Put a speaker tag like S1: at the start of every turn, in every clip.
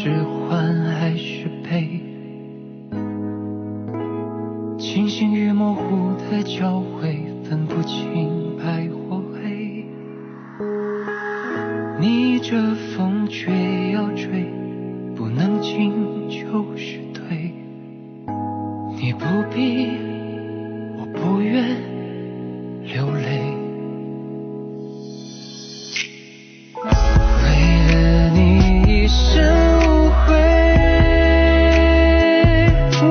S1: 是欢还是悲，清醒与模糊的交汇，分不清白或黑。逆着风却要追，不能进就是退。你不必，我不愿流泪。为了你一生无悔，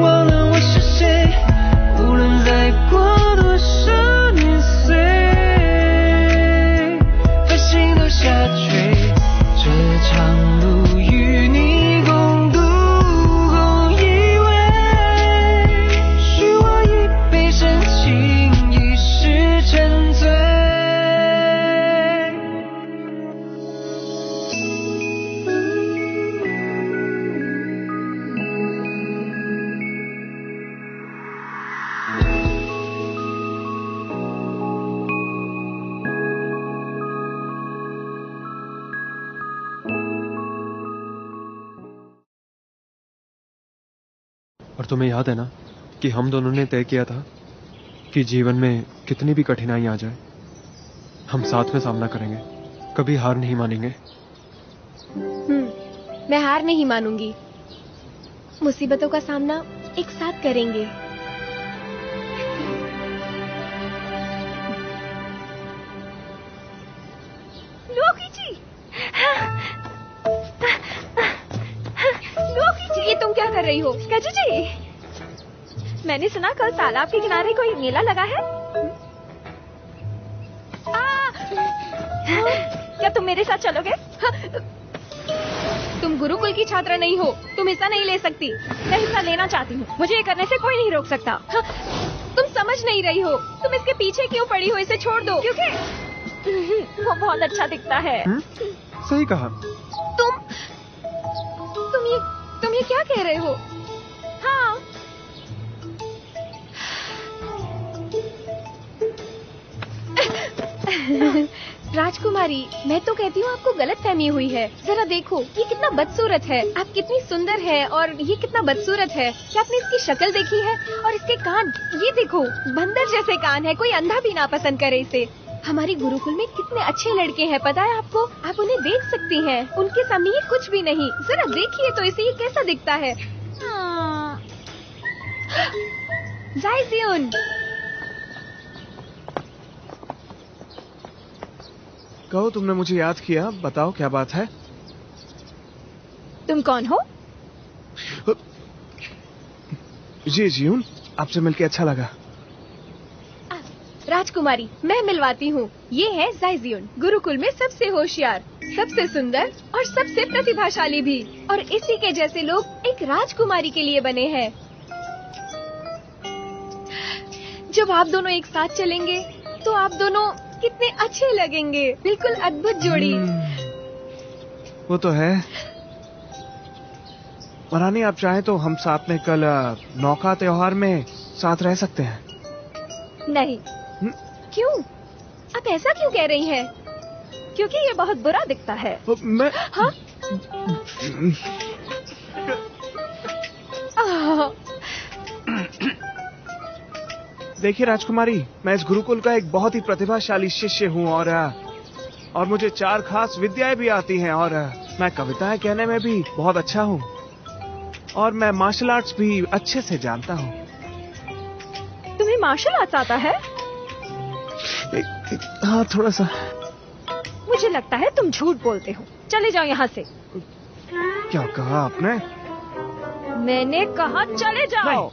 S1: 忘了我是谁，无论再过多少年岁，繁星都下垂，这场路与你共度共依偎，许我一杯深情，一世沉醉。
S2: और तुम्हें याद है ना कि हम दोनों ने तय किया था कि जीवन में कितनी भी कठिनाई आ जाए हम साथ में सामना करेंगे, कभी हार नहीं मानेंगे।
S3: मैं हार नहीं मानूंगी, मुसीबतों का सामना एक साथ करेंगे। लोकी जी, लोकी जी, ये तुम क्या कर रही हो? कजू जी, मैंने सुना कल तालाब के किनारे कोई मेला लगा है। क्या तुम मेरे साथ चलोगे? तुम गुरुकुल की छात्रा नहीं हो, तुम हिस्सा नहीं ले सकती। मैं हिस्सा लेना चाहती हूँ, मुझे ये करने से कोई नहीं रोक सकता। तुम समझ नहीं रही हो, तुम इसके पीछे क्यों पड़ी हो? इसे छोड़ दो, क्योंकि वो बहुत अच्छा दिखता है।
S2: सही कहा।
S3: तुम ये क्या कह रहे हो? हाँ, राजकुमारी, मैं तो कहती हूँ आपको गलतफहमी हुई है। जरा देखो, ये कितना बदसूरत है, आप कितनी सुंदर है और ये कितना बदसूरत है। क्या आपने इसकी शक्ल देखी है? और इसके कान, ये देखो, बंदर जैसे कान है। कोई अंधा भी नापसंद करे इसे। हमारी गुरुकुल में कितने अच्छे लड़के हैं, पता है आपको? आप उन्हें देख सकती हैं, उनके सामने ये कुछ भी नहीं। जरा देखिए तो इसे, ये कैसा दिखता है। जायज़ियुन,
S4: कहो, तुमने मुझे याद किया, बताओ क्या बात है?
S3: तुम कौन हो?
S4: जी जीउन, आपसे मिलके अच्छा लगा।
S3: राजकुमारी, मैं मिलवाती हूँ। ये है जायज़ियुन, गुरुकुल में सबसे होशियार, सबसे सुंदर और सबसे प्रतिभाशाली भी। और इसी के जैसे लोग एक राजकुमारी के लिए बने हैं। जब आप दोनों एक साथ चलेंगे तो आप दोनों कितने अच्छे लगेंगे। बिल्कुल अद्भुत जोड़ी।
S4: वो तो है। महारानी, आप चाहें तो हम साथ में कल नौका त्योहार में साथ रह सकते हैं।
S3: नहीं। क्यों? आप ऐसा क्यों कह रही हैं? क्योंकि ये बहुत बुरा दिखता है।
S4: मैं
S3: हाँ?
S4: देखिए राजकुमारी, मैं इस गुरुकुल का एक बहुत ही प्रतिभाशाली शिष्य हूँ और मुझे 4 खास विद्याएं भी आती हैं और मैं कविताएं कहने में भी बहुत अच्छा हूँ और मैं मार्शल आर्ट्स भी अच्छे से जानता हूँ।
S3: तुम्हें मार्शल आर्ट्स आता है?
S4: हाँ, थोड़ा सा।
S3: मुझे लगता है तुम झूठ बोलते हो। चले जाओ यहाँ से।
S4: क्या कहा आपने?
S3: मैंने कहा चले जाओ।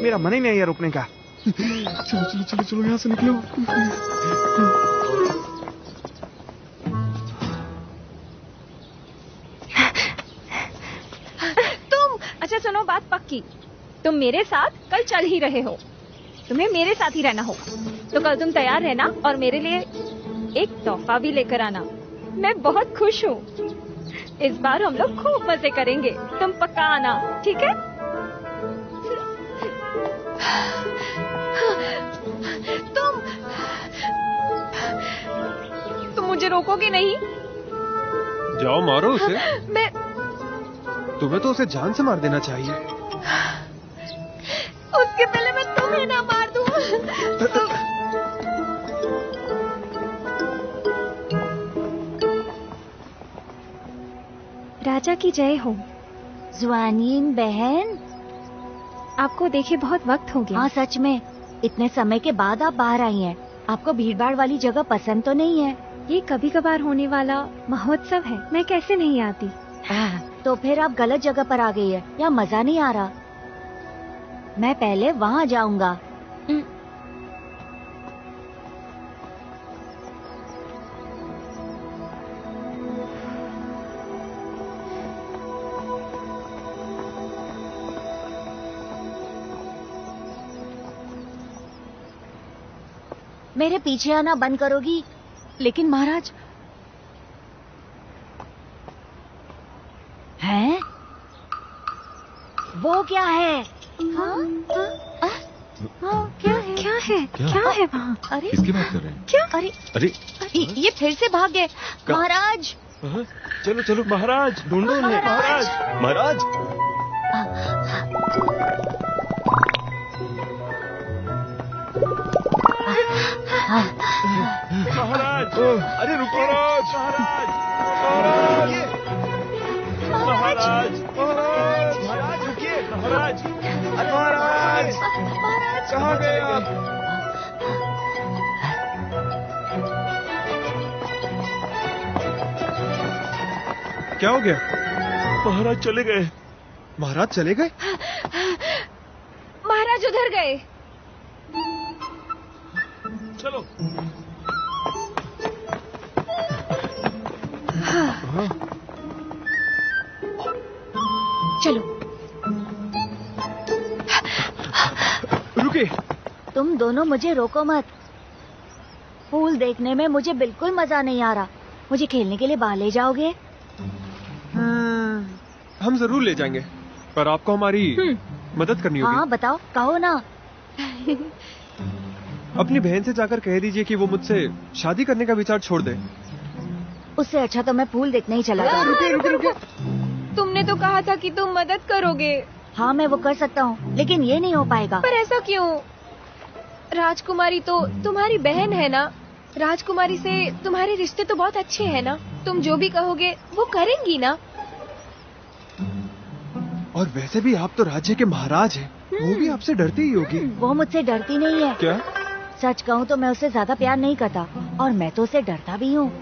S4: मेरा मन ही नहीं है रुकने का। चलो चलो चलो चलो, यहाँ से निकलो।
S3: तुम, अच्छा सुनो, बात पक्की। तुम मेरे साथ कल चल ही रहे हो, तुम्हें मेरे साथ ही रहना होगा। तो कल तुम तैयार रहना और मेरे लिए एक तोहफा भी लेकर आना। मैं बहुत खुश हूँ। इस बार हम लोग खूब मजे करेंगे। तुम पक्का आना, ठीक है? तुम मुझे रोकोगे नहीं?
S2: जाओ, मारो उसे। तुम्हें तो उसे जान से मार देना चाहिए।
S3: उसके पहले मैं तुम्हें ना मार दूं। राजा की जय हो।
S5: ज़ुआनिन बहन,
S3: आपको देखे बहुत वक्त हो गया।
S5: हाँ सच में, इतने समय के बाद आप बाहर आई हैं। आपको भीड़भाड़ वाली जगह पसंद तो नहीं है?
S3: ये कभी कभार होने वाला महोत्सव है, मैं कैसे नहीं आती।
S5: तो फिर आप गलत जगह पर आ गई है, या मजा नहीं आ रहा? मैं पहले वहाँ जाऊंगा। मेरे पीछे आना बंद करोगी?
S3: लेकिन महाराज।
S5: हैं? वो क्या है?
S3: हाँ? क्या है? क्या है? क्या है वहाँ?
S5: अरे
S6: किसकी बात कर रहे हैं?
S3: क्या?
S5: अरे
S6: अरे
S5: ये फिर से भाग गए। महाराज,
S2: चलो चलो
S4: महाराज ढूंढो उन्हें। महाराज
S6: महाराज
S4: महाराज, अरे रुकिए। महाराज महाराज महाराज महाराज रुकिए। महाराज, अरे महाराज कहाँ गए आप?
S2: क्या हो गया?
S4: महाराज चले गए।
S2: महाराज चले गए?
S3: महाराज उधर गए।
S4: चलो।
S3: चलो।
S2: रुके।
S5: तुम दोनों मुझे रोको मत। फूल देखने में मुझे बिल्कुल मजा नहीं आ रहा। मुझे खेलने के लिए बाहर ले जाओगे?
S2: हम जरूर ले जाएंगे, पर आपको हमारी मदद करनी होगी।
S5: हाँ बताओ, कहो ना।
S2: अपनी बहन से जाकर कह दीजिए कि वो मुझसे शादी करने का विचार छोड़ दे।
S5: उससे अच्छा तो मैं फूल देखने ही चला जाऊँ।
S2: रुके रुके रुके।
S3: तुमने तो कहा था कि तुम मदद करोगे।
S5: हाँ मैं वो कर सकता हूँ, लेकिन ये नहीं हो पाएगा।
S3: पर ऐसा क्यों? राजकुमारी तो तुम्हारी बहन है ना। राजकुमारी से तुम्हारे रिश्ते तो बहुत अच्छे हैं ना। तुम जो भी कहोगे वो करेंगी ना।
S2: और वैसे भी आप तो राज्य के महाराज हैं, वो भी आपसे डरती ही होगी।
S5: वो मुझसे डरती नहीं है।
S2: क्या?
S5: सच कहूँ तो मैं उससे ज्यादा प्यार नहीं करता, और मैं तो उसे डरता भी हूँ।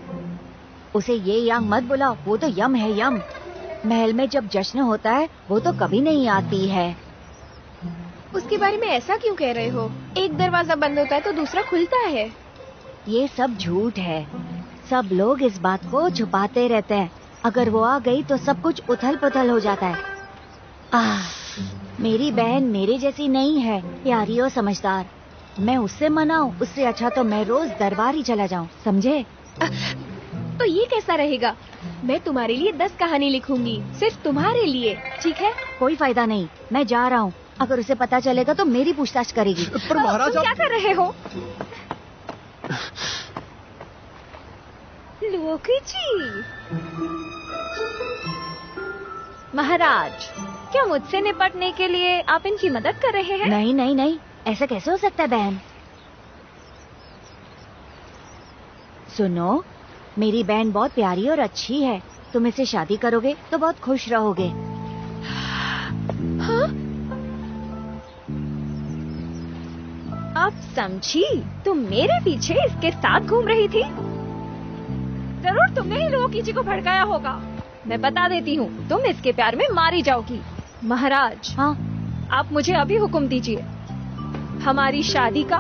S5: उसे ये यांग मत बुलाओ, वो तो यम है, यम। महल में जब जश्न होता है वो तो कभी नहीं आती है।
S3: उसके बारे में ऐसा क्यों कह रहे हो? एक दरवाजा बंद होता है तो दूसरा खुलता है।
S5: ये सब झूठ है। सब लोग इस बात को छुपाते रहते हैं। अगर वो आ गई तो सब कुछ उथल पुथल हो जाता है। मेरी बहन मेरे जैसी नहीं है, प्यारी और समझदार। मैं उससे मनाऊं, उससे अच्छा तो मैं रोज दरबार ही चला जाऊं, समझे?
S3: तो ये कैसा रहेगा? मैं तुम्हारे लिए 10 कहानी लिखूंगी, सिर्फ तुम्हारे लिए, ठीक है?
S5: कोई फायदा नहीं, मैं जा रहा हूँ। अगर उसे पता चलेगा तो मेरी पूछताछ करेगी।
S2: पर महाराज
S3: तुम क्या कर रहे हो? लोकी जी। महाराज, क्या मुझसे निपटने के लिए आप इनकी मदद कर रहे हैं?
S5: नहीं नहीं नहीं, ऐसा कैसे हो सकता है बहन? सुनो, मेरी बहन बहुत प्यारी और अच्छी है। तुम इससे शादी करोगे तो बहुत खुश रहोगे।
S3: हाँ? आप समझी? तुम मेरे पीछे इसके साथ घूम रही थी। जरूर तुमने ही लोकी जी को भड़काया होगा। मैं बता देती हूँ, तुम इसके प्यार में मारी जाओगी। महाराज,
S5: हाँ?
S3: आप मुझे अभी हुक्म दीजिए हमारी शादी का।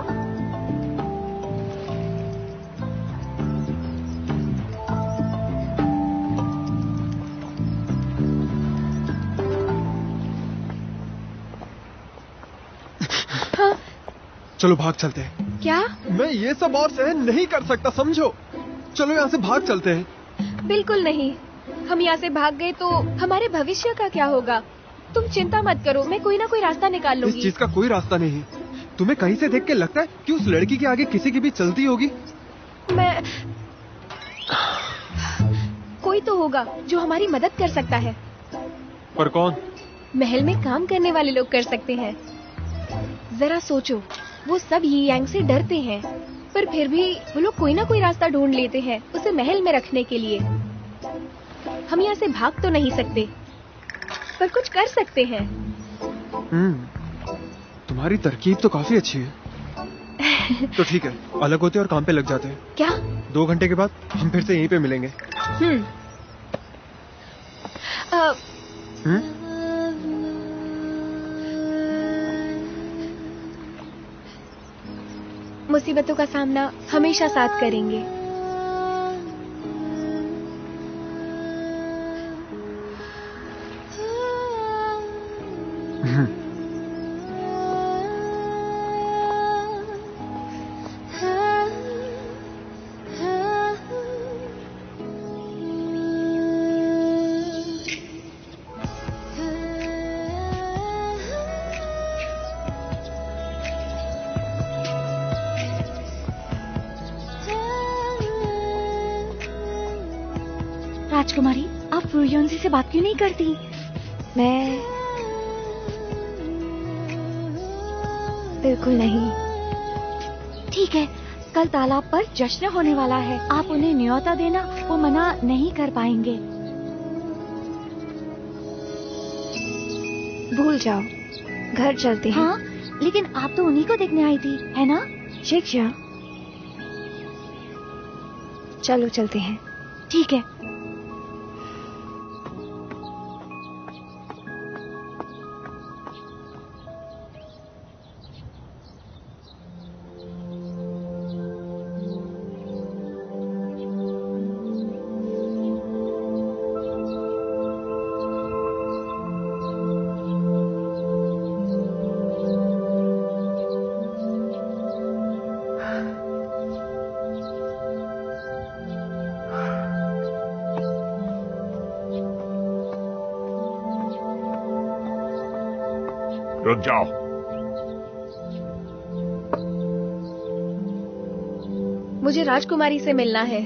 S3: हाँ?
S2: चलो भाग चलते हैं।
S3: क्या?
S2: मैं ये सब और सहन नहीं कर सकता, समझो। चलो यहाँ से भाग चलते हैं।
S3: बिल्कुल नहीं। हम यहाँ से भाग गए तो हमारे भविष्य का क्या होगा? तुम चिंता मत करो, मैं कोई ना कोई रास्ता निकाल लूंगी।
S2: इस चीज का कोई रास्ता नहीं। तुम्हें कहीं से देख के लगता है कि उस लड़की के आगे किसी की भी चलती होगी?
S3: मैं कोई तो होगा जो हमारी मदद कर सकता है।
S2: पर कौन?
S3: महल में काम करने वाले लोग कर सकते हैं। जरा सोचो, वो सब यी यांग से डरते हैं, पर फिर भी वो लोग कोई ना कोई रास्ता ढूंढ लेते हैं उसे महल में रखने के लिए। हम यहाँ से भाग तो नहीं सकते, पर कुछ कर सकते हैं।
S2: तुम्हारी तरकीब तो काफी अच्छी है। तो ठीक है, अलग होते और काम पे लग जाते हैं।
S3: क्या?
S2: 2 घंटे के बाद हम फिर से यहीं पे मिलेंगे।
S3: मुसीबतों का सामना हमेशा साथ करेंगे।
S5: राजकुमारी, आप फुयोंजी से बात क्यों नहीं करती?
S3: मैं बिल्कुल नहीं।
S5: ठीक है, कल तालाब पर जश्न होने वाला है, आप उन्हें न्योता देना, वो मना नहीं कर पाएंगे।
S3: भूल जाओ, घर चलते हैं।
S5: हाँ, लेकिन आप तो उन्हीं को देखने आई थी, है ना?
S3: शिक्षा, चलो चलते हैं।
S5: ठीक है।
S6: रुक जाओ।
S3: मुझे राजकुमारी से मिलना है।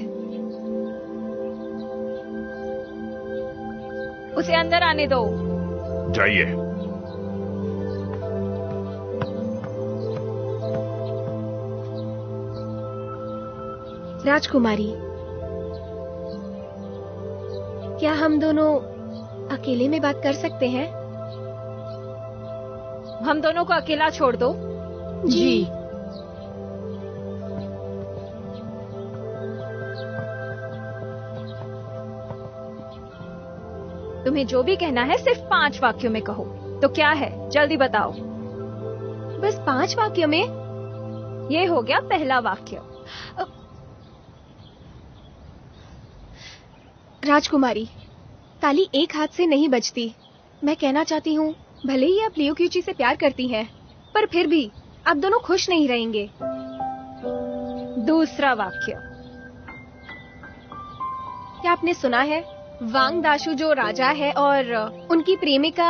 S7: उसे अंदर आने दो।
S6: जाइए।
S3: राजकुमारी, क्या हम दोनों अकेले में बात कर सकते हैं?
S7: हम दोनों को अकेला छोड़ दो।
S5: जी।
S7: तुम्हें जो भी कहना है सिर्फ 5 वाक्यों में कहो। तो क्या है, जल्दी बताओ।
S3: बस 5 वाक्यों में?
S7: ये हो गया पहला वाक्य।
S3: राजकुमारी, ताली एक हाथ से नहीं बजती। मैं कहना चाहती हूँ, भले ही आप लियो क्यूची से प्यार करती हैं, पर फिर भी आप दोनों खुश नहीं रहेंगे।
S7: दूसरा वाक्य।
S3: क्या आपने सुना है वांग दाशु जो राजा है और उनकी प्रेमिका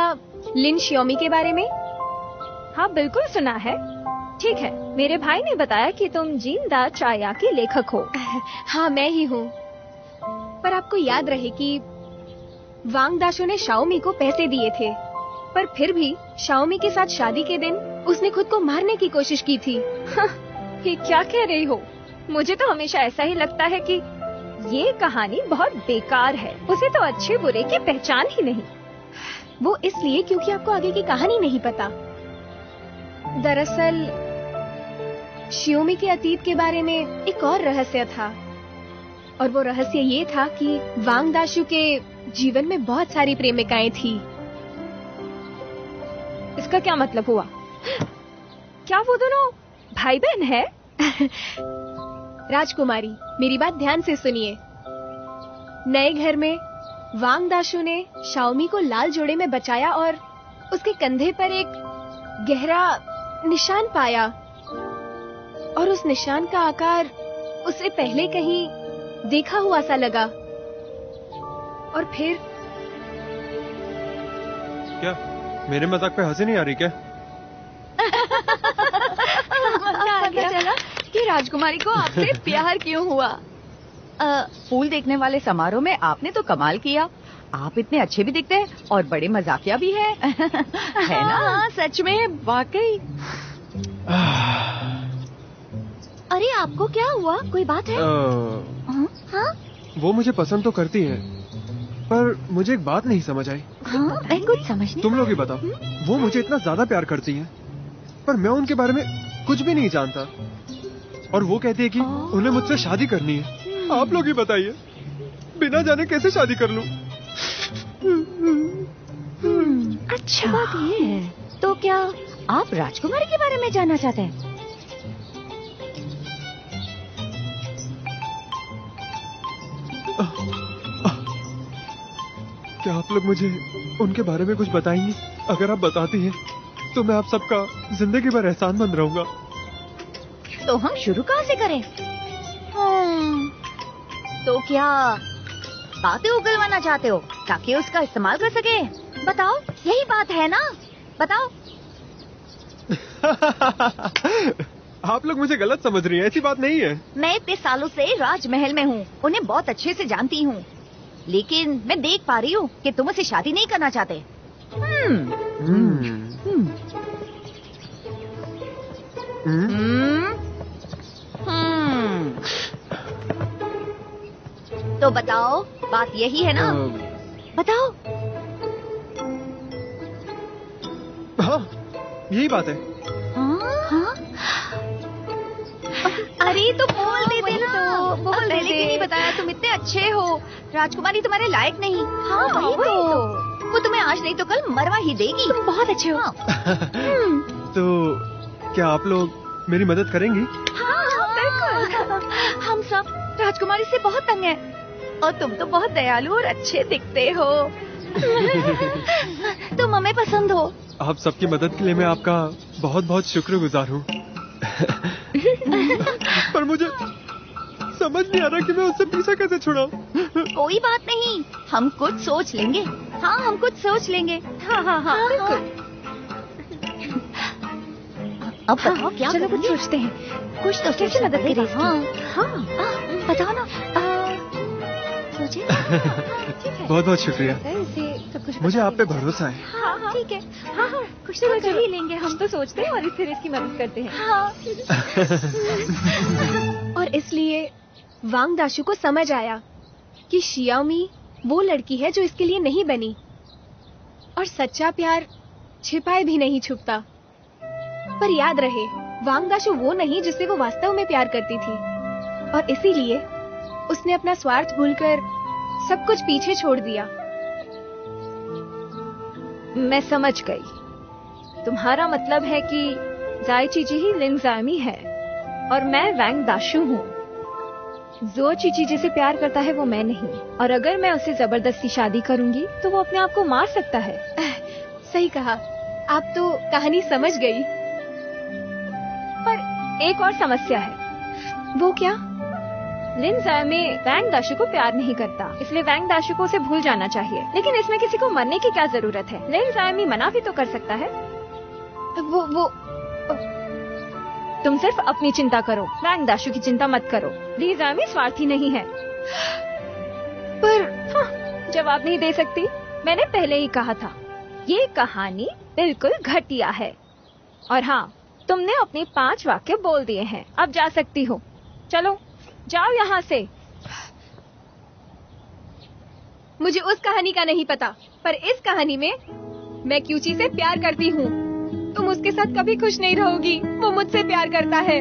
S3: लिन शियोमी के बारे में?
S7: हाँ, बिल्कुल सुना है। ठीक है, मेरे भाई ने बताया कि तुम जिंदा चाया की लेखक हो।
S3: हाँ, मैं ही हूँ। पर आपको याद रहे कि वांग दाशु ने शाओमी को पैसे दिए थे, पर फिर भी शाओमी के साथ शादी के दिन उसने खुद को मारने की कोशिश की थी।
S7: ये क्या कह रही हो? मुझे तो हमेशा ऐसा ही लगता है कि ये कहानी बहुत बेकार है। उसे तो अच्छे बुरे की पहचान ही नहीं।
S3: वो इसलिए क्योंकि आपको आगे की कहानी नहीं पता। दरअसल शियोमी के अतीत के बारे में एक और रहस्य था, और वो रहस्य ये था कि वांग दाशु के जीवन में बहुत सारी प्रेमिकाएं थी।
S7: इसका क्या मतलब हुआ? क्या वो दोनों भाई बहन है?
S3: राजकुमारी, मेरी बात ध्यान से सुनिए। नए घर में वांग दाशु ने शाओमी को लाल जोड़े में बचाया और उसके कंधे पर एक गहरा निशान पाया, और उस निशान का आकार उसे पहले कहीं देखा हुआ सा लगा। और फिर
S2: क्या मेरे मजाक पे हंसी नहीं आ रही क्या?
S5: पता चला कि राजकुमारी को आपसे प्यार क्यों हुआ। फूल देखने वाले समारोह में आपने तो कमाल किया। आप इतने अच्छे भी दिखते हैं और बड़े मजाकिया भी है है ना?
S7: हाँ, सच में वाकई।
S3: अरे आपको क्या हुआ, कोई बात है? हाँ?
S2: वो मुझे पसंद तो करती है, पर मुझे एक बात नहीं समझ आई।
S5: हाँ, मैं कुछ समझ नहीं।
S2: तुम लोग ही बताओ, वो मुझे इतना ज्यादा प्यार करती हैं, पर मैं उनके बारे में कुछ भी नहीं जानता, और वो कहती है कि उन्हें मुझसे शादी करनी है। आप लोग ही बताइए, बिना जाने कैसे शादी कर लूं?
S5: अच्छा बात ये है। तो क्या आप राजकुमारी के बारे में जानना चाहते हैं?
S2: क्या आप लोग मुझे उनके बारे में कुछ बताएंगी? अगर आप बताती हैं तो मैं आप सबका जिंदगी भर एहसानमंद रहूंगा।
S5: तो हम शुरू कहाँ से करें? तो क्या बातें उगलवाना चाहते हो ताकि उसका इस्तेमाल कर सके? बताओ, यही बात है ना? बताओ।
S2: आप लोग मुझे गलत समझ रही हैं, ऐसी बात नहीं है।
S5: मैं इतने सालों से राजमहल में हूँ, उन्हें बहुत अच्छे से जानती हूँ, लेकिन मैं देख पा रही हूँ कि तुम उसे शादी नहीं करना चाहते। तो बताओ, बात यही है ना? बताओ।
S2: हाँ, यही बात है।
S5: हाँ?
S3: अरे तो बोल देते ना।
S5: तो पहले क्यों नहीं बताया? तुम इतने अच्छे हो, राजकुमारी तुम्हारे लायक नहीं।
S3: हाँ, वही तो।
S5: वो तुम्हें आज नहीं तो कल मरवा ही देगी।
S3: तुम बहुत अच्छे हो।
S2: तो क्या आप लोग मेरी मदद करेंगी?
S5: हाँ, बिल्कुल। हम सब राजकुमारी से बहुत तंग हैं, और तुम तो बहुत दयालु और अच्छे दिखते हो। तुम हमें पसंद हो।
S2: आप सबकी मदद के लिए मैं आपका बहुत बहुत शुक्रगुजार हूँ। पर मुझे समझ नहीं आ रहा कि मैं उससे पीछा कैसे छुड़ाऊं।
S5: कोई बात नहीं, हम कुछ सोच लेंगे। हाँ, हम कुछ सोच लेंगे। हाँ, बिल्कुल। अब बताओ क्या
S3: चलो कुछ
S5: करेंगे?
S3: सोचते हैं।
S5: कुछ तो
S3: कैसे मदद करें इसकी?
S5: हाँ, बताओ ना। सोचिए।
S2: बहुत बहुत शुक्रिया,
S3: इसे सब कुछ
S2: मुझे
S3: बता
S2: आप पे
S3: देना।
S2: भरोसा है।
S3: हाँ, ठीक है। हाँ, कुछ तो कर ही लेंगे। हम तो सोचते हैं और फिर इसकी मदद करते हैं।
S5: हाँ।
S3: और इसलिए वांग दाशु को समझ आया कि शियाओमी वो लड़की है जो इसके लिए नहीं बनी, और सच्चा प्यार छिपाए भी नहीं छुपता। पर याद रहे, वांग दाशु वो नहीं जिससे वो वास्तव में प्यार करती थी, और इसीलिए उसने अपना स्वार्थ भूलकर सब कुछ पीछे छोड़ दिया।
S7: मैं समझ गई। तुम्हारा मतलब है कि जाई चीची ही लिन जामी है और मैं वैंग दाशु हूँ। जो चीची जिसे प्यार करता है वो मैं नहीं, और अगर मैं उससे जबरदस्ती शादी करूंगी तो वो अपने आप को मार सकता है।
S3: सही कहा, आप तो कहानी समझ गई।
S7: पर एक और समस्या है।
S3: वो क्या?
S7: लिन जामी वैंग दाशु को प्यार नहीं करता, इसलिए वैंग दाशु को उसे भूल जाना चाहिए। लेकिन इसमें किसी को मरने की क्या जरूरत है? लिन जामी मना भी तो कर सकता है।
S3: वो
S7: तुम सिर्फ अपनी चिंता करो, वैंग दाशु की चिंता मत करो। लिन जामी स्वार्थी नहीं है।
S3: पर
S7: जवाब नहीं दे सकती? मैंने पहले ही कहा था, ये कहानी बिल्कुल घटिया है। और हाँ, तुमने अपने 5 वाक्य बोल दिए हैं, अब जा सकती हो। चलो जाओ यहाँ से।
S3: मुझे उस कहानी का नहीं पता, पर इस कहानी में मैं क्यूची से प्यार करती हूँ। तुम उसके साथ कभी खुश नहीं रहोगी, वो मुझसे प्यार करता है।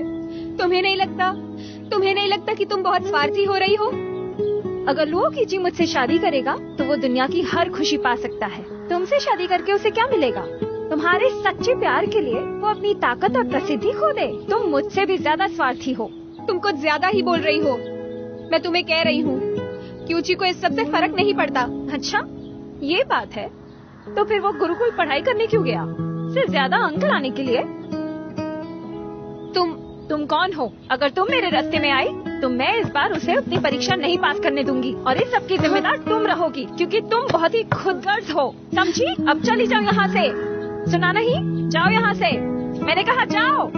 S3: तुम्हें नहीं लगता कि तुम बहुत स्वार्थी हो रही हो?
S7: अगर लुओ कीजी मुझसे शादी करेगा तो वो दुनिया की हर खुशी पा सकता है। तुमसे शादी करके उसे क्या मिलेगा? तुम्हारे सच्चे प्यार के लिए वो अपनी ताकत और प्रसिद्धि खो दे। तुम मुझसे भी ज्यादा स्वार्थी हो।
S3: तुम कुछ ज्यादा ही बोल रही हो। मैं तुम्हें कह रही हूँ, क्यूची को इस सब से फर्क नहीं पड़ता।
S7: अच्छा, ये बात है। तो फिर वो गुरुकुल पढ़ाई करने क्यों गया? सिर्फ ज्यादा अंक लाने के लिए? तुम कौन हो? अगर तुम मेरे रास्ते में आई तो मैं इस बार उसे अपनी परीक्षा नहीं पास करने दूंगी, और इस सब की जिम्मेदार तुम रहोगी, क्योंकि तुम बहुत ही खुदगर्ज हो। समझी? अब चली जाओ यहाँ से। सुना नहीं? जाओ यहाँ से, मैंने कहा जाओ।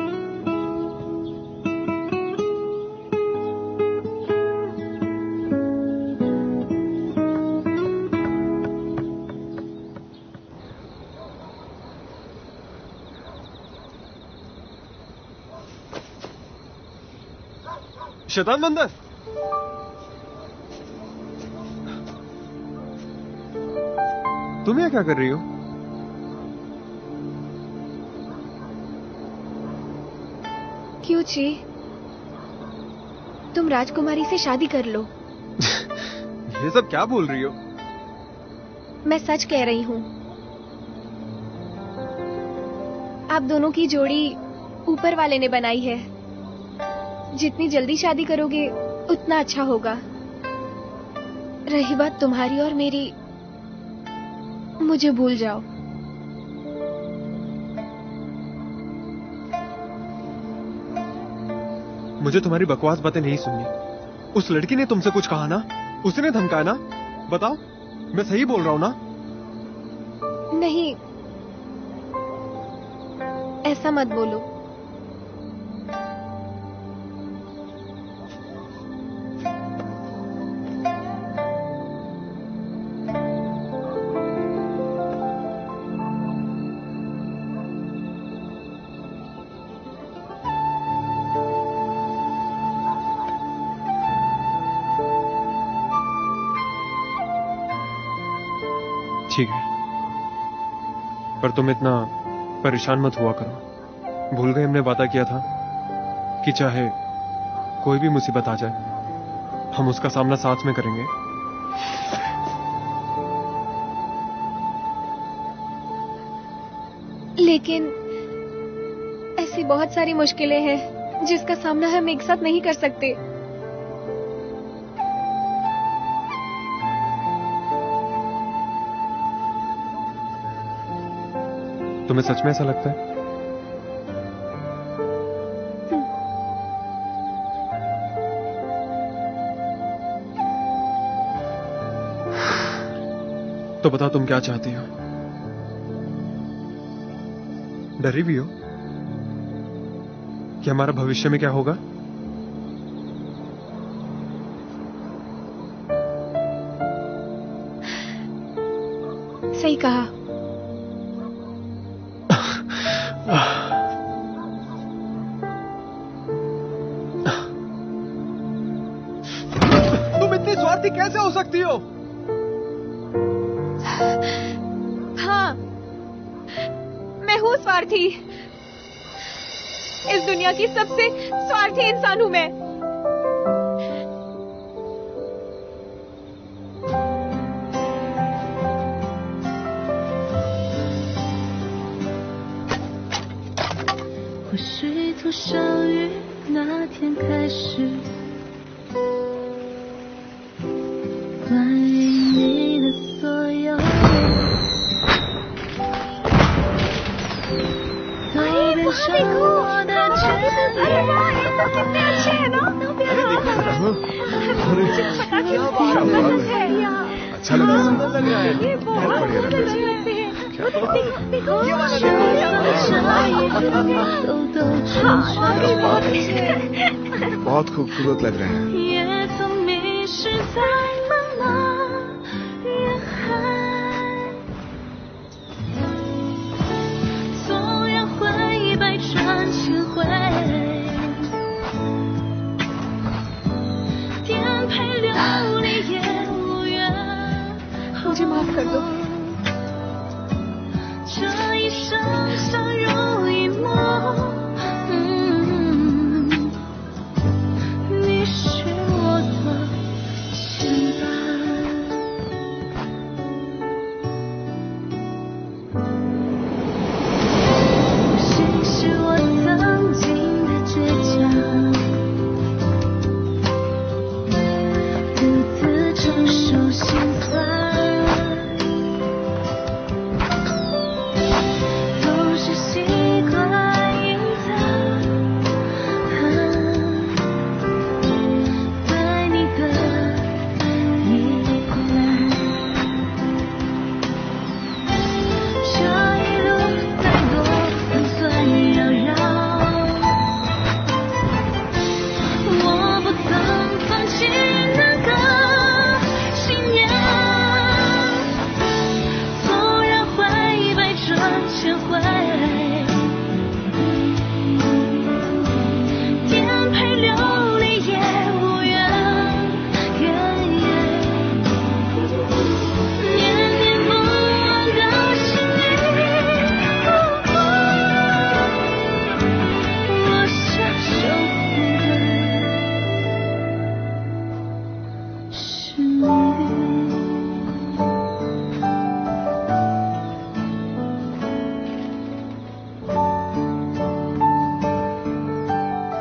S2: शैतान बंदर। तुम यहाँ क्या कर रही हो?
S3: क्यों ची? तुम राजकुमारी से शादी कर लो।
S2: ये सब क्या बोल रही हो?
S3: मैं सच कह रही हूँ। आप दोनों की जोड़ी ऊपर वाले ने बनाई है। जितनी जल्दी शादी करोगे उतना अच्छा होगा। रही बात तुम्हारी और मेरी, मुझे भूल जाओ।
S2: मुझे तुम्हारी बकवास बातें नहीं सुननी। उस लड़की ने तुमसे कुछ कहा ना? उसने धमकाया ना? बताओ, मैं सही बोल रहा हूं ना?
S3: नहीं, ऐसा मत बोलो।
S2: ठीक है, पर तुम इतना परेशान मत हुआ करो। भूल गए हमने वादा किया था कि चाहे कोई भी मुसीबत आ जाए हम उसका सामना साथ में करेंगे।
S3: लेकिन ऐसी बहुत सारी मुश्किलें हैं जिसका सामना हम एक साथ नहीं कर सकते।
S2: तुम्हें सच में ऐसा लगता है? तो बताओ तुम क्या चाहती हो? डरी भी हो कि हमारा भविष्य में क्या होगा?
S3: सही कहा।
S2: तुम इतनी स्वार्थी कैसे हो सकती हो?
S3: हाँ, मैं हूँ स्वार्थी। इस दुनिया की सबसे स्वार्थी इंसान हूँ मैं।
S1: 或许从相遇那天开始，关于你的所有都变成我的决定。
S3: कितने अच्छे हैं ना?
S6: अच्छा लग रहा है।
S3: ये बहुत
S6: बढ़िया लग रहा है।
S3: लगते हैं। देखो,
S6: ये वाला बहुत खूबसूरत लग रहे हैं।
S1: 也曾迷失在茫茫人海，纵然会百转千回，颠沛流离也无怨。
S3: मुझे माफ कर दो।
S1: 这一生相濡以沫，你是我的牵绊。谁是我曾经的倔强，独自承受心酸。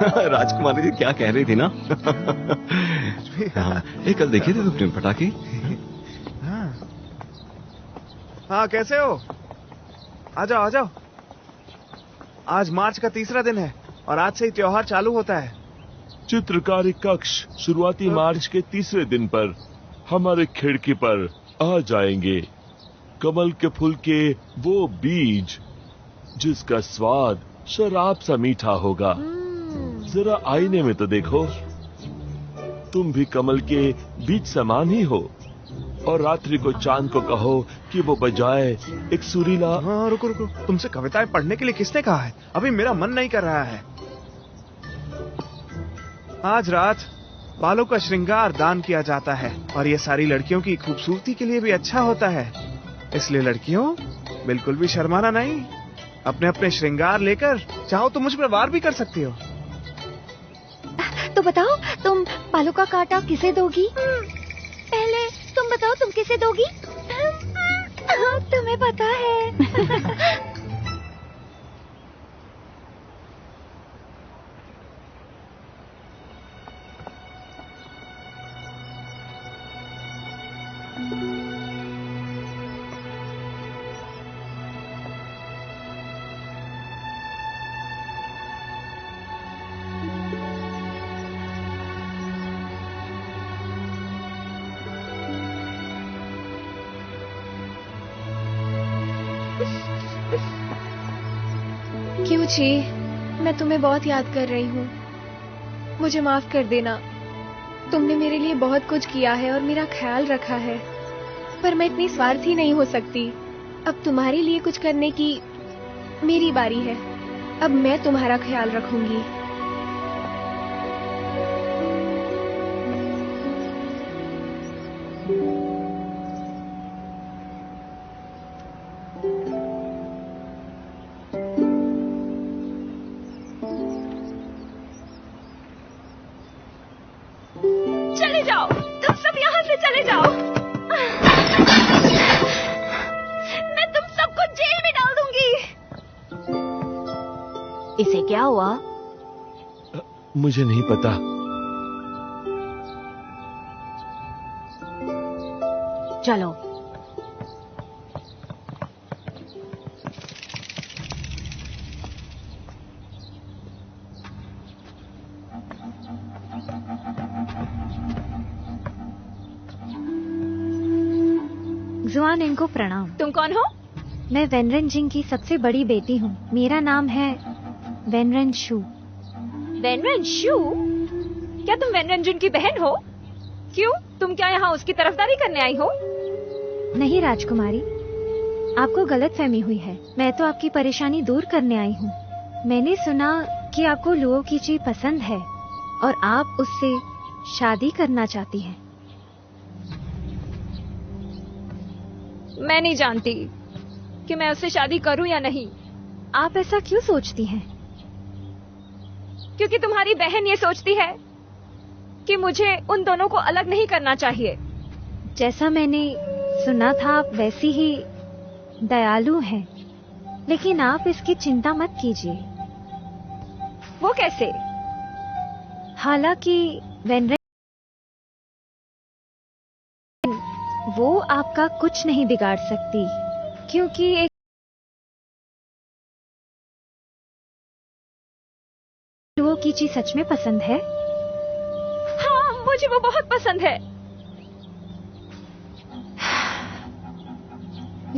S8: राजकुमारी जी क्या कह रही थी ना? हाँ, कल देखे थे तुमने पटाखे?
S4: हाँ, कैसे हो? आ जाओ आ जाओ। आज मार्च का तीसरा दिन है और आज से ही त्योहार चालू होता है।
S9: चित्रकारी कक्ष शुरुआती मार्च के तीसरे दिन पर हमारे खिड़की पर आ जाएंगे। कमल के फूल के वो बीज जिसका स्वाद शराब सा मीठा होगा। जरा आईने में तो देखो, तुम भी कमल के बीज समान ही हो। और रात्रि को चांद को कहो कि वो बजाए एक सुरीला।
S4: हाँ, रुको रुको, तुमसे कविताएं पढ़ने के लिए किसने कहा है? अभी मेरा मन नहीं कर रहा है। आज रात बालों का श्रृंगार दान किया जाता है और ये सारी लड़कियों की खूबसूरती के लिए भी अच्छा होता है। इसलिए लड़कियों, बिल्कुल भी शर्माना नहीं। अपने अपने श्रृंगार लेकर चाहो तो मुझ पर वार भी कर सकती हो।
S5: तो बताओ, तुम बालों का कांटा किसे दोगी? पहले तुम बताओ, तुम किसे दोगी? तुम्हें पता है।
S3: क्यों जी, मैं तुम्हें बहुत याद कर रही हूँ। मुझे माफ कर देना। तुमने मेरे लिए बहुत कुछ किया है और मेरा ख्याल रखा है, पर मैं इतनी स्वार्थी नहीं हो सकती। अब तुम्हारे लिए कुछ करने की मेरी बारी है। अब मैं तुम्हारा ख्याल रखूंगी।
S7: चले जाओ, तुम सब यहाँ से चले जाओ। मैं तुम सबको जेल में डाल दूंगी।
S5: इसे क्या हुआ?
S9: मुझे नहीं पता।
S5: चलो।
S10: जुआन, इनको प्रणाम।
S7: तुम कौन हो?
S10: मैं वेनरन जिंग की सबसे बड़ी बेटी हूँ। मेरा नाम है वेनरन शू।
S7: वेनरन शू? क्या तुम वेनरन जुन की बहन हो? क्यों, तुम क्या यहाँ उसकी तरफदारी करने आई हो?
S10: नहीं राजकुमारी, आपको गलतफहमी हुई है। मैं तो आपकी परेशानी दूर करने आई हूँ। मैंने सुना कि आपको लुओ कीची पसंद है और आप उससे शादी करना चाहती हैं।
S7: मैं नहीं जानती कि मैं उससे शादी करूं या नहीं।
S10: आप ऐसा क्यों सोचती हैं?
S7: क्योंकि तुम्हारी बहन ये सोचती है कि मुझे उन दोनों को अलग नहीं करना चाहिए।
S10: जैसा मैंने सुना था, आप वैसी ही दयालु हैं, लेकिन आप इसकी चिंता मत कीजिए।
S7: वो कैसे?
S10: हालांकि वेनरन वो आपका कुछ नहीं बिगाड़ सकती, क्योंकि एक लुओ कीची सच में पसंद है।
S7: हाँ, मुझे वो बहुत पसंद है।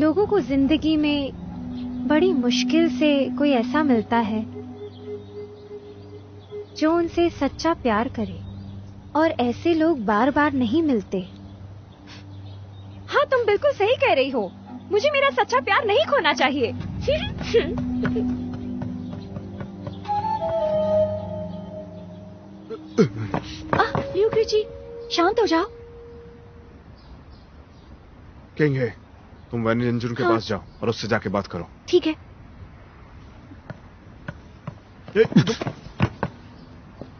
S10: लोगों को जिंदगी में बड़ी मुश्किल से कोई ऐसा मिलता है जो उनसे सच्चा प्यार करे, और ऐसे लोग बार बार नहीं मिलते।
S7: हाँ, तुम बिल्कुल सही कह रही हो। मुझे मेरा सच्चा प्यार नहीं खोना चाहिए।
S5: लिu कीची, शांत हो जाओ।
S6: कहेंगे तुम वेनरन जुन के पास जाओ और उससे जाके बात करो।
S5: ठीक है।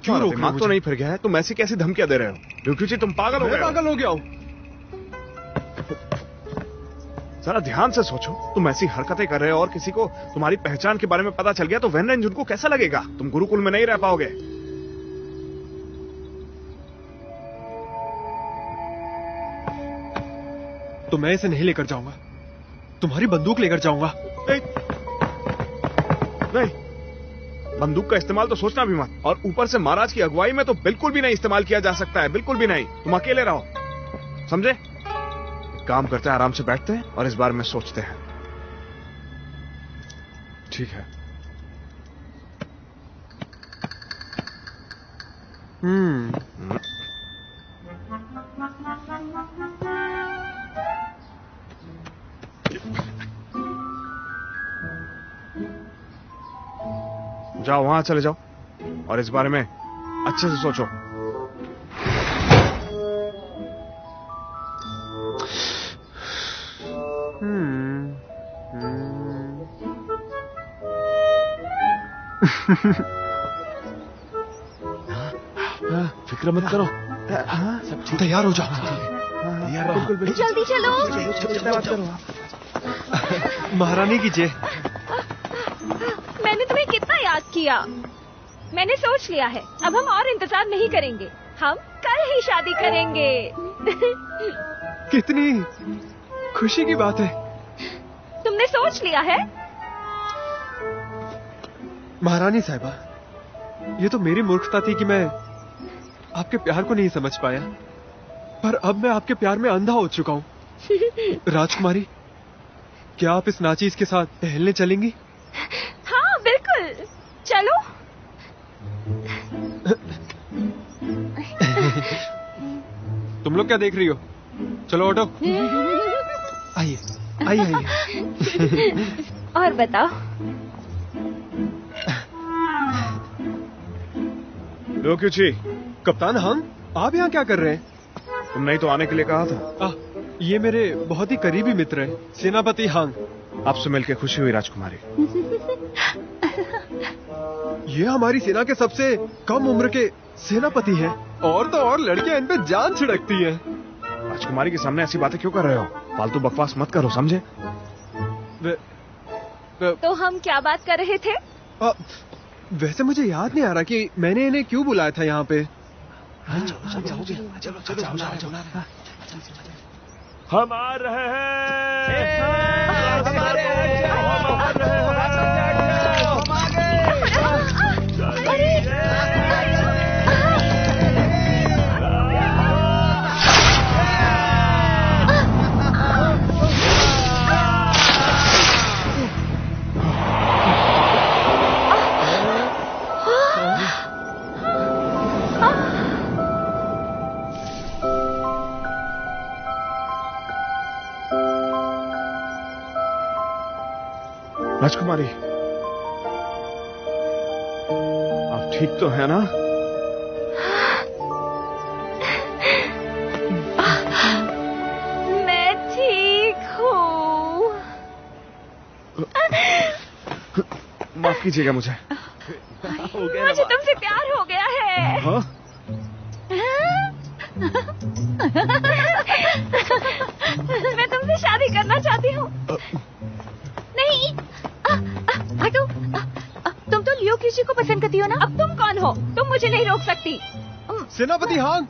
S6: क्यों रोक? दिमाग तो नहीं फिर गया है? तुम ऐसी कैसी धमकियां दे रहे हो? लिu कीची, तुम पागल हो गए?
S2: पागल हो गया हूँ।
S6: जरा ध्यान से सोचो, तुम ऐसी हरकतें कर रहे हो और किसी को तुम्हारी पहचान के बारे में पता चल गया तो वेनरन जुन को कैसा लगेगा? तुम गुरुकुल में नहीं रह पाओगे।
S2: तो मैं इसे नहीं लेकर जाऊंगा, तुम्हारी बंदूक लेकर जाऊंगा।
S6: नहीं, बंदूक का इस्तेमाल तो सोचना भी मत, और ऊपर से महाराज की अगुवाई में तो बिल्कुल भी नहीं इस्तेमाल किया जा सकता है, बिल्कुल भी नहीं। तुम अकेले रहो, समझे? काम करते हैं, आराम से बैठते हैं और इस बारे में सोचते हैं। ठीक है। जाओ, वहां चले जाओ और इस बारे में अच्छे से सोचो।
S9: फिक्र मत करो,
S2: तैयार हो जाओ।
S3: जल्दी चलो।
S2: महारानी की जय।
S7: मैंने तुम्हें कितना याद किया। मैंने सोच लिया है, अब हम और इंतजार नहीं करेंगे, हम कल ही शादी करेंगे।
S2: कितनी खुशी की बात है।
S7: तुमने सोच लिया है?
S2: महारानी साहिबा, ये तो मेरी मूर्खता थी कि मैं आपके प्यार को नहीं समझ पाया, पर अब मैं आपके प्यार में अंधा हो चुका हूँ। राजकुमारी, क्या आप इस नाचीज के साथ टहलने चलेंगी?
S7: हाँ बिल्कुल, चलो।
S2: तुम लोग क्या देख रही हो? चलो ऑटो। आइए आइए आइए।
S7: और बताओ।
S6: लोक्यूची,
S2: कप्तान हम, आप यहाँ क्या कर रहे हैं?
S6: तुमने ही तो आने के लिए कहा था।
S2: ये मेरे बहुत ही करीबी मित्र हैं, सेनापति हांग।
S6: आपसे मिलकर खुशी हुई राजकुमारी।
S2: ये हमारी सेना के सबसे कम उम्र के सेनापति हैं, और तो और लड़कियां इन पे जान छिड़कती हैं।
S6: राजकुमारी के सामने ऐसी बातें क्यों कर रहे हो? फालतू बकवास मत करो, समझे?
S7: तो हम क्या बात कर रहे थे?
S2: वैसे मुझे याद नहीं आ रहा कि मैंने इन्हें क्यों बुलाया था यहाँ पे।
S9: हम आ रहे हैं।
S6: राजकुमारी, आप ठीक तो है ना?
S7: मैं ठीक हूँ।
S6: माफ कीजिएगा मुझे।
S7: मुझे तुमसे प्यार हो गया है।
S6: हाँ?
S7: मैं तुमसे शादी करना चाहती हूँ। नहीं, हटो। तुम तो लियो किसी को पसंद करती हो ना? अब तुम कौन हो? तुम मुझे नहीं रोक सकती।
S2: सेनापति हांग,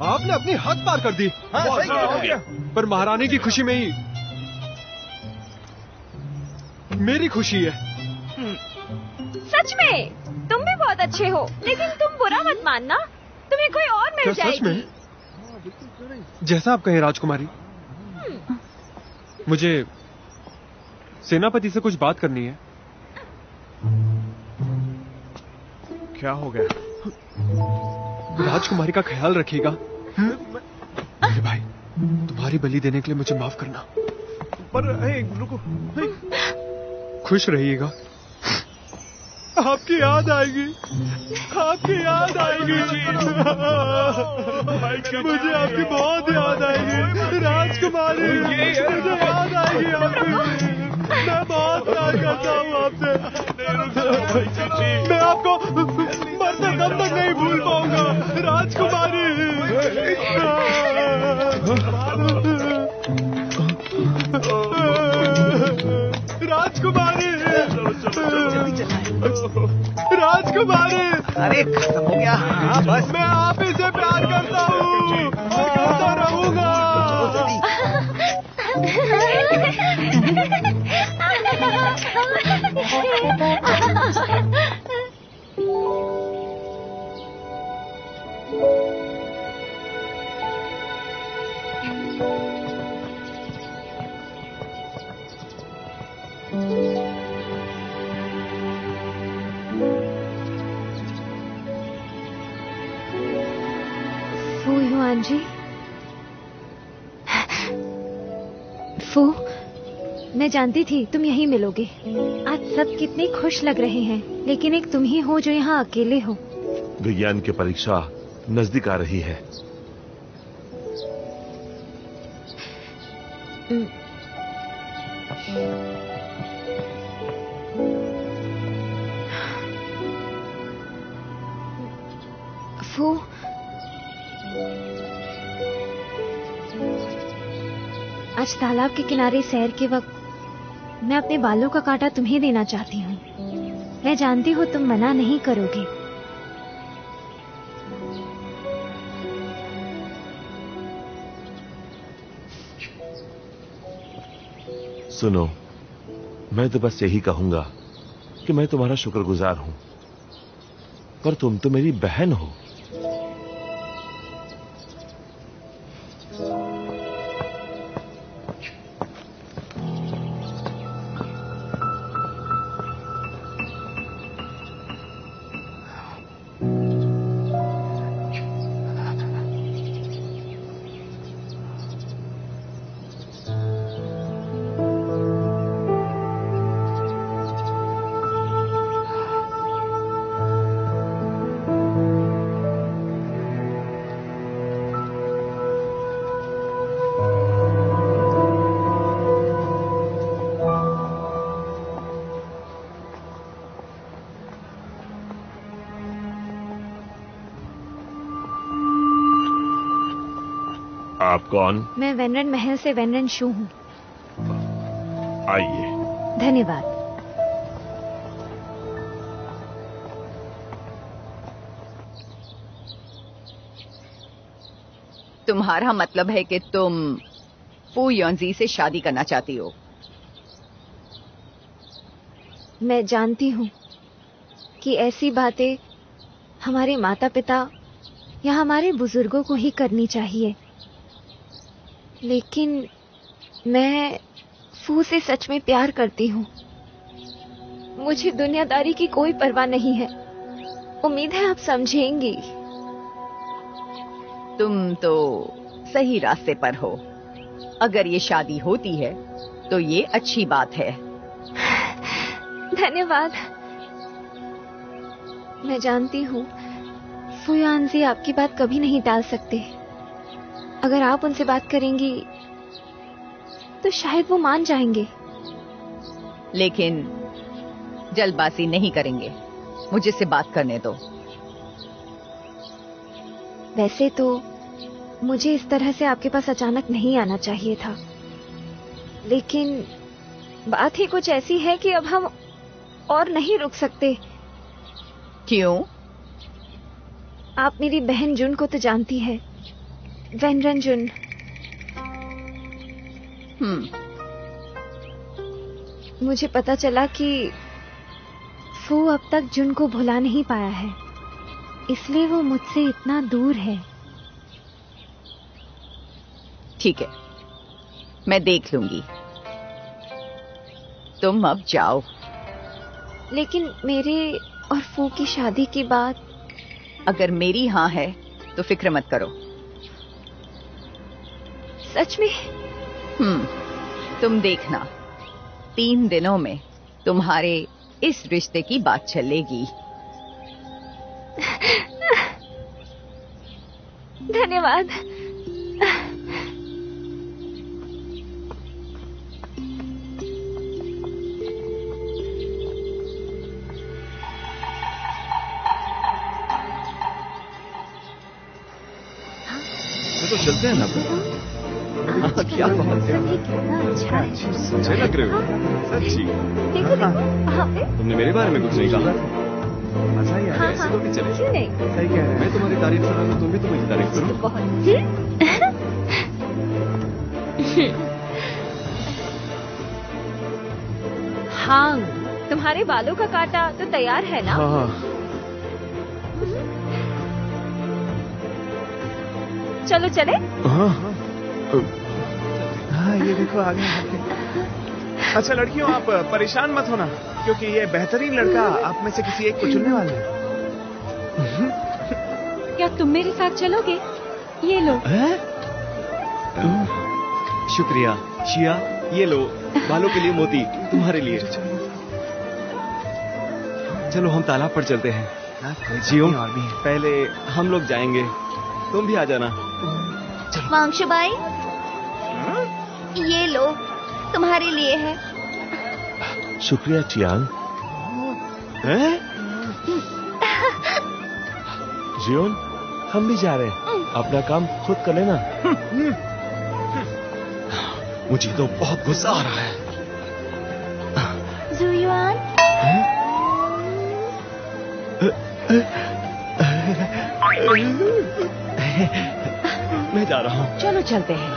S2: आपने अपनी हद पार कर दी। पर महारानी की खुशी में ही मेरी खुशी है।
S7: सच में तुम भी बहुत अच्छे हो, लेकिन तुम बुरा मत मानना, तुम्हें कोई और मिल जाएगी।
S2: सच में? जैसा आप कहें राजकुमारी। मुझे सेनापति से कुछ बात करनी है।
S6: क्या हो गया?
S2: राजकुमारी का ख्याल रखिएगा। मेरे भाई, तुम्हारी बलि देने के लिए मुझे माफ करना।
S6: पर रुको।
S2: खुश रहिएगा। आपकी याद आएगी, आपकी याद आएगी। मुझे आपकी बहुत याद आएगी राजकुमारी। मुझे याद आएगी आपकी। मैं बहुत प्यार करता हूँ आपसे। मैं आपको मरते दम तक नहीं भूल पाऊंगा राजकुमारी। राजकुमारी, राजकुमारी।
S4: अरे खत्म हो गया। हाँ बस।
S2: मैं आप ही से प्यार करता हूँ और करता रहूंगा।
S10: फू युआन जी, फू, मैं जानती थी तुम यहीं मिलोगे। आज सब कितने खुश लग रहे हैं, लेकिन एक तुम ही हो जो यहाँ अकेले हो।
S9: विज्ञान की परीक्षा नजदीक आ रही है।
S10: फू, आज तालाब के किनारे सैर के वक्त मैं अपने बालों का कांटा तुम्हें देना चाहती हूँ। मैं जानती हूँ तुम मना नहीं करोगे।
S9: सुनो, मैं तो बस यही कहूंगा कि मैं तुम्हारा शुक्रगुजार हूं, पर तुम तो मेरी बहन हो। आप कौन?
S10: मैं वेनरन महल से वेनरन शू हूँ।
S9: आइए।
S10: धन्यवाद।
S11: तुम्हारा मतलब है कि तुम फू योंजी से शादी करना चाहती हो?
S10: मैं जानती हूँ कि ऐसी बातें हमारे माता पिता या हमारे बुजुर्गों को ही करनी चाहिए, लेकिन मैं फू से सच में प्यार करती हूँ। मुझे दुनियादारी की कोई परवाह नहीं है। उम्मीद है आप समझेंगी।
S11: तुम तो सही रास्ते पर हो। अगर ये शादी होती है तो ये अच्छी बात है।
S10: धन्यवाद। मैं जानती हूँ फू यानजी आपकी बात कभी नहीं टाल सकते। अगर आप उनसे बात करेंगी तो शायद वो मान जाएंगे।
S11: लेकिन जल्दबाजी नहीं करेंगे। मुझे से बात करने दो।
S10: वैसे तो मुझे इस तरह से आपके पास अचानक नहीं आना चाहिए था, लेकिन बात ही कुछ ऐसी है कि अब हम और नहीं रुक सकते।
S11: क्यों?
S10: आप मेरी बहन जुन को तो जानती है, वेनरन जुन। मुझे पता चला कि फू अब तक जुन को भुला नहीं पाया है, इसलिए वो मुझसे इतना दूर है।
S11: ठीक है, मैं देख लूंगी। तुम अब जाओ।
S10: लेकिन मेरे और फू की शादी की बात।
S11: अगर मेरी हाँ है तो फिक्र मत करो।
S10: सच में?
S11: तुम देखना, 3 दिनों में तुम्हारे इस रिश्ते की बात चलेगी।
S10: धन्यवाद।
S8: तो चलते हैं ना फिर। क्या बात है,
S10: कितना अच्छा है।
S8: अच्छे लग रहे हो सच्ची।
S10: देखो वहाँ पे।
S8: तुमने मेरे बारे में कुछ नहीं कहा।
S2: मजा ही आ रहा है।
S8: ऐसे तो नहीं चले।
S10: क्यों नहीं?
S2: सही कह रहे हैं।
S8: मैं तुम्हारी तारीफ कर रहा हूँ, तुम भी तुम्हारी तारीफ करो।
S10: बहुत।
S7: हांग, तुम्हारे बालों का कांटा तो तैयार है ना?
S6: हाँ।
S7: चलो चले।
S6: हाँ हाँ, ये देखो आगे आगे। अच्छा लड़कियों, आप परेशान मत होना, क्योंकि ये बेहतरीन लड़का आप में से किसी एक को चुनने वाला है।
S10: क्या तुम मेरे साथ चलोगे? ये लो।
S8: शुक्रिया शिया, ये लो बालों के लिए मोती तुम्हारे लिए। चलो हम तालाब पर चलते हैं। जियो, पहले हम लोग जाएंगे, तुम भी आ जाना।
S5: वांगशुबाई, ये लो तुम्हारे लिए है।
S9: शुक्रिया चियांग। जियोन, हम भी जा रहे हैं, अपना काम खुद कर लेना।
S8: मुझे तो बहुत गुस्सा आ रहा है।
S5: जुयुआन,
S8: मैं जा रहा हूँ।
S5: चलो चलते हैं।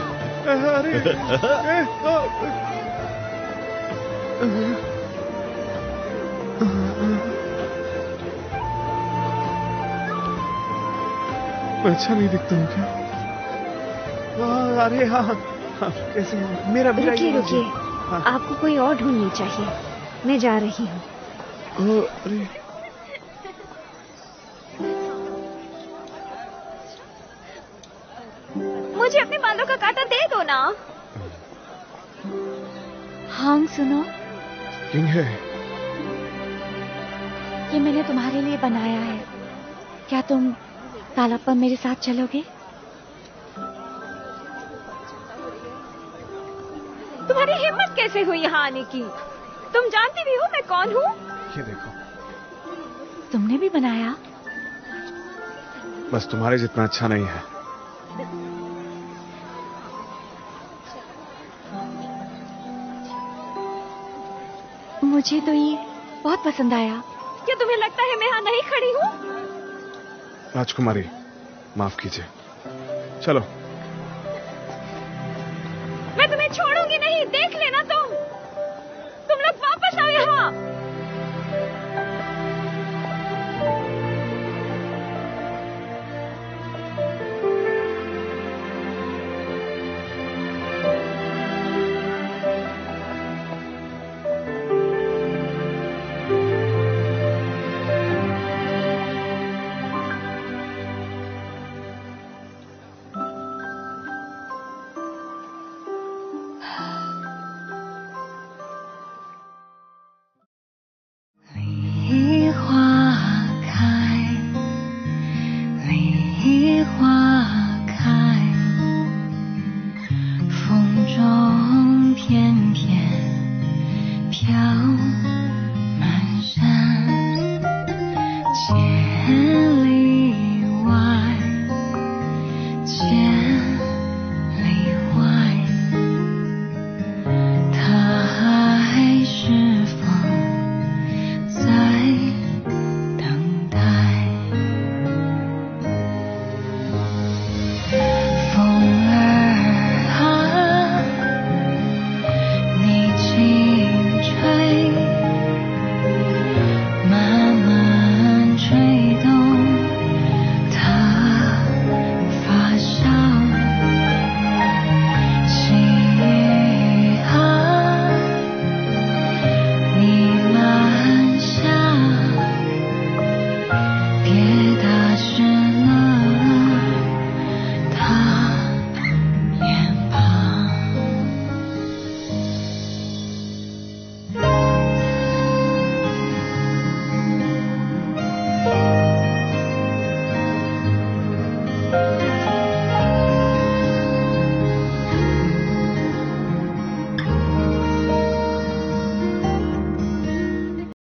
S6: अच्छा नहीं दिखता हूँ क्या? अरे हाँ, कैसे हो? मेरा भी
S10: रुकिए रुकिए, आपको कोई और ढूंढनी चाहिए, मैं जा रही हूँ।
S6: अरे
S7: मुझे अपने बालों का कांटा दे दो ना।
S5: हांग सुनो,
S6: किंग है।
S5: ये मैंने तुम्हारे लिए बनाया है। क्या तुम तालाब पर मेरे साथ चलोगे?
S7: तुम्हारी हिम्मत कैसे हुई यहाँ आने की? तुम जानती भी हो मैं कौन हूँ?
S6: ये देखो,
S5: तुमने भी बनाया?
S6: बस तुम्हारे जितना अच्छा नहीं है।
S5: मुझे तो ये बहुत पसंद आया।
S7: क्या तुम्हें लगता है मैं यहाँ नहीं खड़ी हूँ?
S6: राजकुमारी, माफ कीजिए। चलो।
S7: मैं तुम्हें छोड़ूंगी नहीं, देख लेना तुम लोग वापस आओ यहाँ।
S1: 飘。